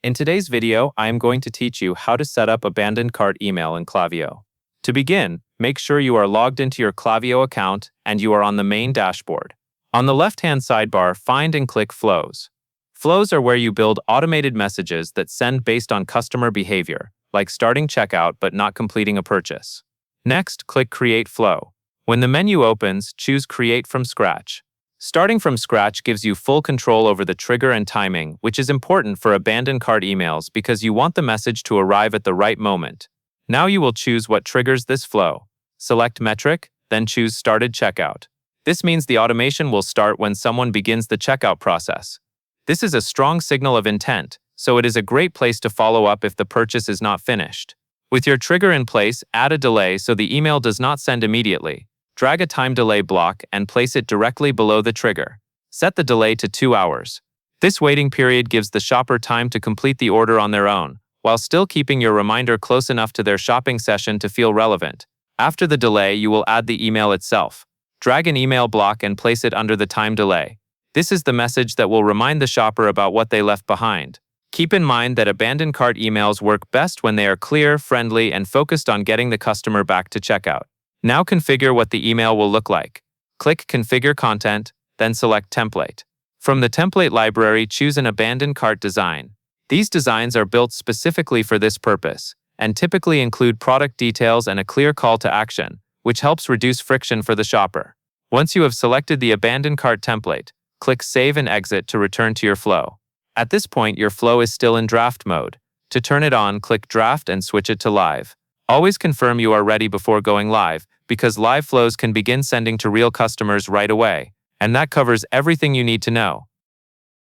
In today's video, I am going to teach you how to set up abandoned cart email in Klaviyo. To begin, make sure you are logged into your Klaviyo account and you are on the main dashboard. On the left-hand sidebar, find and click Flows. Flows are where you build automated messages that send based on customer behavior, like starting checkout but not completing a purchase. Next, click Create Flow. When the menu opens, choose Create from Scratch. Starting from scratch gives you full control over the trigger and timing, which is important for abandoned cart emails because you want the message to arrive at the right moment. Now you will choose what triggers this flow. Select Metric, then choose Started Checkout. This means the automation will start when someone begins the checkout process. This is a strong signal of intent, so it is a great place to follow up if the purchase is not finished. With your trigger in place, add a delay so the email does not send immediately. Drag a time delay block and place it directly below the trigger. Set the delay to 2 hours. This waiting period gives the shopper time to complete the order on their own, while still keeping your reminder close enough to their shopping session to feel relevant. After the delay, you will add the email itself. Drag an email block and place it under the time delay. This is the message that will remind the shopper about what they left behind. Keep in mind that abandoned cart emails work best when they are clear, friendly, and focused on getting the customer back to checkout. Now configure what the email will look like. Click Configure Content, then select Template. From the template library, choose an abandoned cart design. These designs are built specifically for this purpose, and typically include product details and a clear call to action, which helps reduce friction for the shopper. Once you have selected the abandoned cart template, click Save and Exit to return to your flow. At this point, your flow is still in draft mode. To turn it on, click Draft and switch it to Live. Always confirm you are ready before going live, because live flows can begin sending to real customers right away, and that covers everything you need to know.